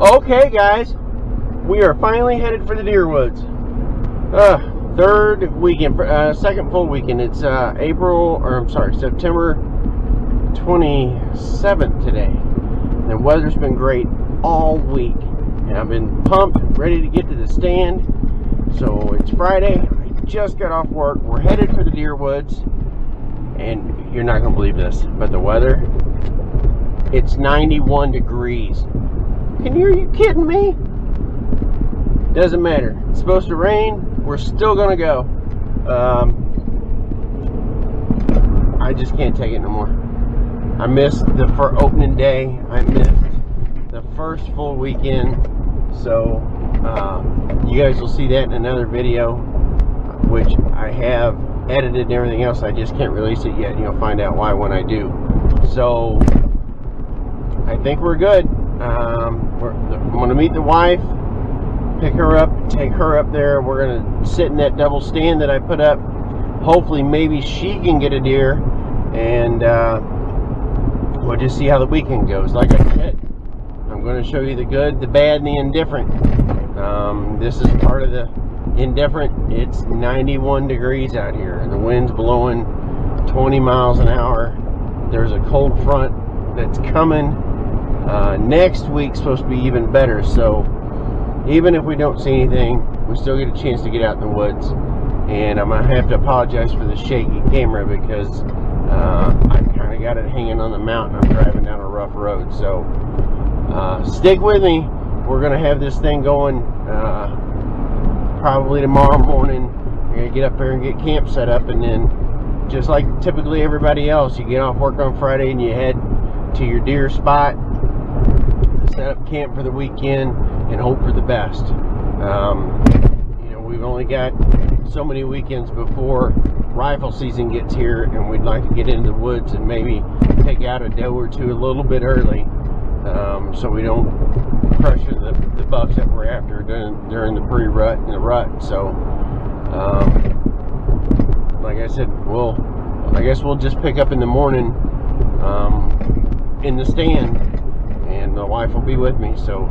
Okay, guys, we are finally headed for the deer woods. Third weekend, second full weekend. It's September 27th today. The weather's been great all week, and I've been pumped, ready to get to the stand. So it's Friday. I just got off work. We're headed for the deer woods, and you're not gonna believe this, but the weather, it's 91 degrees. Are you kidding me? Doesn't matter. It's supposed to rain. We're still gonna go. I just can't take it no more. I missed the opening day. I missed the first full weekend. So you guys will see that in another video, which I have edited and everything else. I just can't release it yet. You'll find out why when I do. So I think we're good. I'm going to meet the wife, pick her up, take her up there. We're going to sit in that double stand that I put up. Hopefully, maybe she can get a deer, and we'll just see how the weekend goes. Like I said, I'm going to show you the good, the bad, and the indifferent. This is part of the indifferent. It's 91 degrees out here, and the wind's blowing 20 miles an hour. There's a cold front that's coming. Next week's supposed to be even better, so even if we don't see anything, we still get a chance to get out in the woods. And I'm gonna have to apologize for the shaky camera because I kind of got it hanging on the mountain. I'm driving down a rough road, so stick with me. We're gonna have this thing going probably tomorrow morning. We're gonna get up there and get camp set up, and then just like typically everybody else, you get off work on Friday and you head to your deer spot, set up camp for the weekend, and hope for the best. We've only got so many weekends before rifle season gets here, and we'd like to get into the woods and maybe take out a doe or two a little bit early, so we don't pressure the bucks that we're after during the pre-rut and the rut. So like I said, I guess we'll just pick up in the morning in the stand, and the wife will be with me, so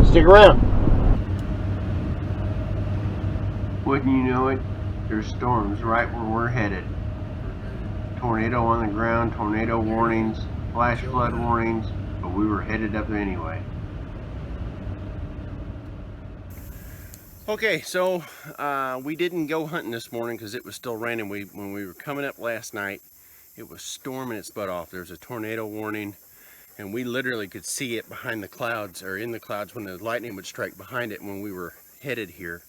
stick around. Wouldn't you know it, there's storms right where we're headed. Tornado on the ground, tornado warnings, flash flood warnings, but we were headed up anyway. Okay, so we didn't go hunting this morning because it was still raining. When we were coming up last night, it was storming its butt off. There was a tornado warning, and we literally could see it behind the clouds, or in the clouds, when the lightning would strike behind it when we were headed here.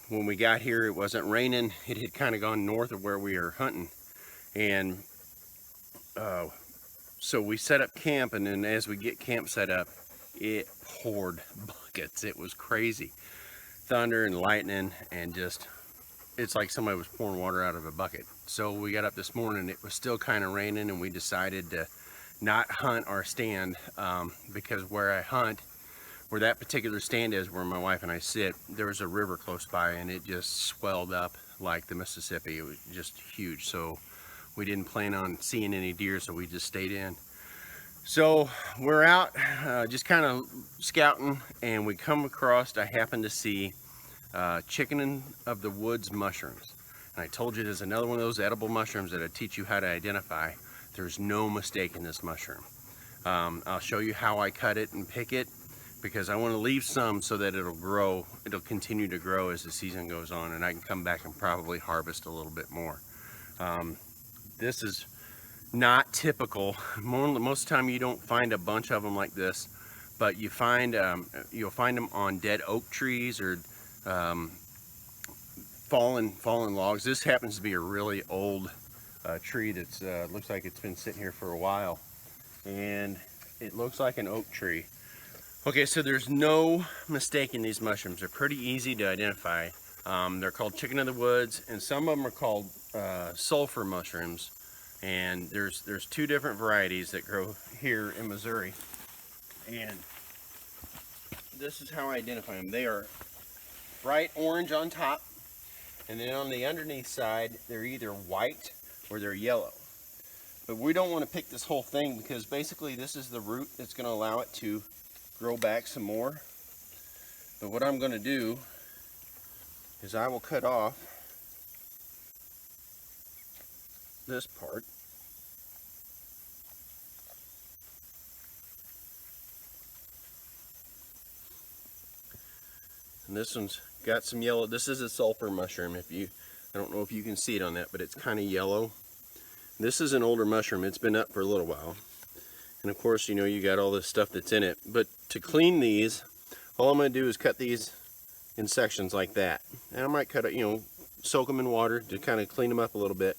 When we got here, it wasn't raining. It had kind of gone north of where we were hunting, and so we set up camp, and then as we get camp set up, it poured buckets. It was crazy. Thunder and lightning, and just, it's like somebody was pouring water out of a bucket. So we got up this morning, it was still kind of raining, and we decided to not hunt our stand, because where that particular stand is, where my wife and I sit, there was a river close by, and it just swelled up like the Mississippi. It was just huge. So we didn't plan on seeing any deer, so we just stayed in. So we're out just kind of scouting, and we come across, I happen to see chicken of the woods mushrooms. And I told you there's another one of those edible mushrooms that I teach you how to identify. There's no mistake in this mushroom. I'll show you how I cut it and pick it, because I want to leave some so that it'll grow. It'll continue to grow as the season goes on, and I can come back and probably harvest a little bit more. This is not typical. Most of the time you don't find a bunch of them like this, but you find you'll find them on dead oak trees or fallen logs. This happens to be a really old tree that's looks like it's been sitting here for a while, and it looks like an oak tree. Okay, so there's no mistake in these mushrooms. They're pretty easy to identify. They're called chicken of the woods, and some of them are called sulfur mushrooms. And there's two different varieties that grow here in Missouri. And this is how I identify them. They are bright orange on top, and then on the underneath side, they're either white or they're yellow. But we don't want to pick this whole thing, because basically this is the root that's going to allow it to grow back some more. But what I'm going to do is I will cut off this part. And this one's got some yellow. This is a sulfur mushroom. I don't know if you can see it on that, but it's kind of yellow. This is an older mushroom. It's been up for a little while. And of course, you know, you got all this stuff that's in it. But to clean these, all I'm going to do is cut these in sections like that. And I might cut it, you know, soak them in water to kind of clean them up a little bit.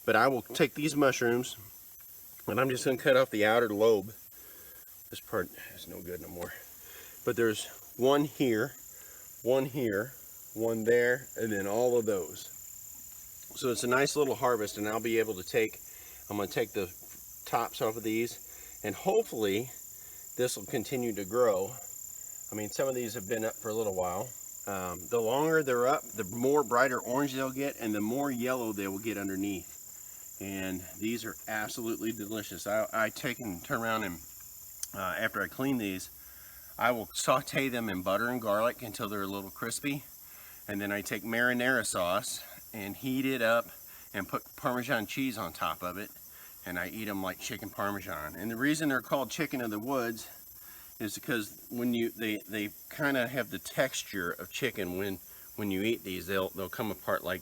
But I will take these mushrooms and I'm just going to cut off the outer lobe. This part is no good no more. But there's one here, one there, and then all of those. So it's a nice little harvest, and I'll be able to I'm going to take the tops off of these, and hopefully this will continue to grow. I mean, some of these have been up for a little while. The longer they're up, the more brighter orange they'll get, and the more yellow they will get underneath. And these are absolutely delicious. I take and turn around and after I clean these, I will saute them in butter and garlic until they're a little crispy. And then I take marinara sauce and heat it up and put Parmesan cheese on top of it. And I eat them like chicken Parmesan. And the reason they're called chicken of the woods is because when they kind of have the texture of chicken. When you eat these, they'll come apart like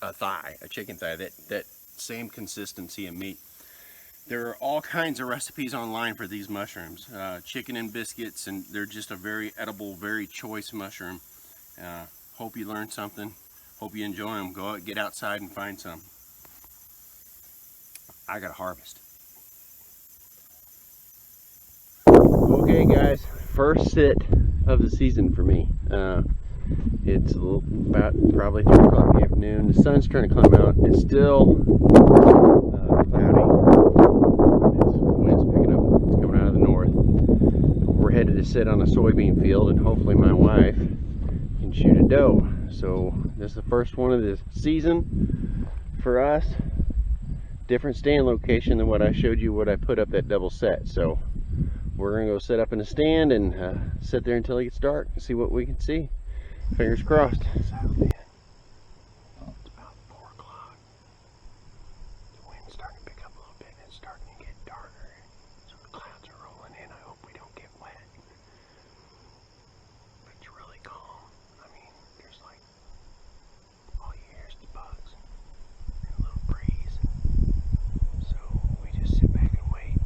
a chicken thigh, that same consistency of meat. There are all kinds of recipes online for these mushrooms, chicken and biscuits, and they're just a very edible, very choice mushroom. Hope you learned something. Hope you enjoy them. Go out, get outside and find some. I got to harvest. Okay guys, first sit of the season for me. It's about probably 3 o'clock in the afternoon. The sun's trying to climb out. It's still cloudy. It's wind's picking up. It's coming out of the north. We're headed to sit on a soybean field, and hopefully my wife can shoot a doe. So this is the first one of the season for us. Different stand location than what I showed you, what I put up that double set. So we're gonna go sit up in a stand and sit there until it gets dark and see what we can see. Fingers crossed. It's about 4 o'clock. The wind's starting to pick up a little bit and it's starting to get darker. So the clouds are rolling in. I hope we don't get wet. But it's really calm. I mean, there's like, all you hear is the bugs and a little breeze. So we just sit back and wait.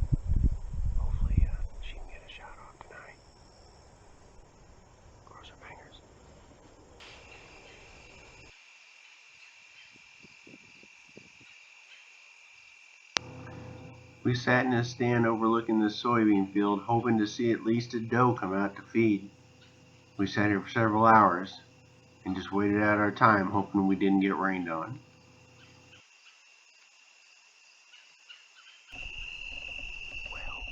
Hopefully she can get a shot off tonight. Cross her fingers. We sat in a stand overlooking the soybean field, hoping to see at least a doe come out to feed. We sat here for several hours and just waited out our time, hoping we didn't get rained on. Well,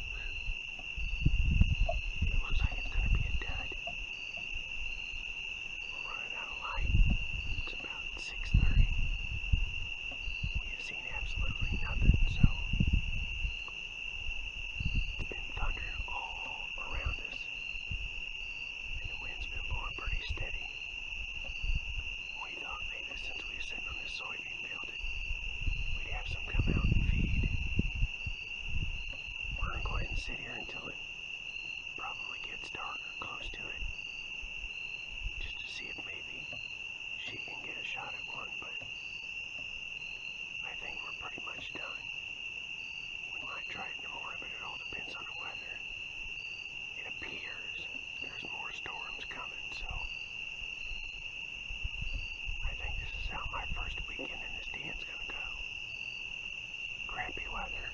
it looks like it's going to be a dud. We're running out of light. It's about 6:30. We have seen absolutely nothing, so it's been thunder all around us. And the wind's been blowing pretty steady. We thought maybe since we were sitting on this soybean field, we'd have some come out and feed. We're going to go ahead and sit here until it probably gets dark or close to it, just to see if maybe she can get a shot at one, but I think we're pretty much done. We might try it in the morning, but it all depends on the weather. It appears there's more storms coming, so I think this is how my first weekend in the stand's gonna go. Crappy weather,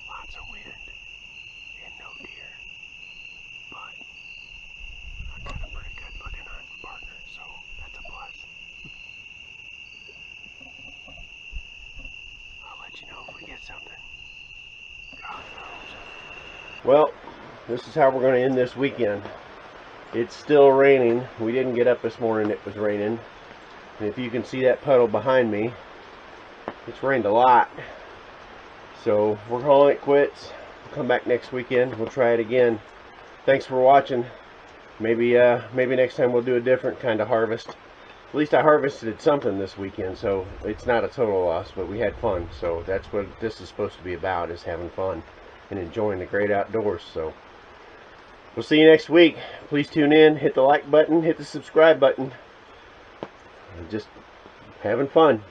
lots of wind, and no deer. But I got a pretty good looking hunting partner, so that's a plus. I'll let you know if we get something. God knows. Well, this is how we're going to end this weekend. It's still raining. We didn't get up this morning, it was raining. And if you can see that puddle behind me, it's rained a lot. So we're calling it quits. We'll come back next weekend. We'll try it again. thanks for watching. Maybe next time we'll do a different kind of harvest. At least I harvested something this weekend, so it's not a total loss, but we had fun. So that's what this is supposed to be about, is having fun and enjoying the great outdoors. So we'll see you next week. Please tune in, hit the like button, hit the subscribe button. Just having fun.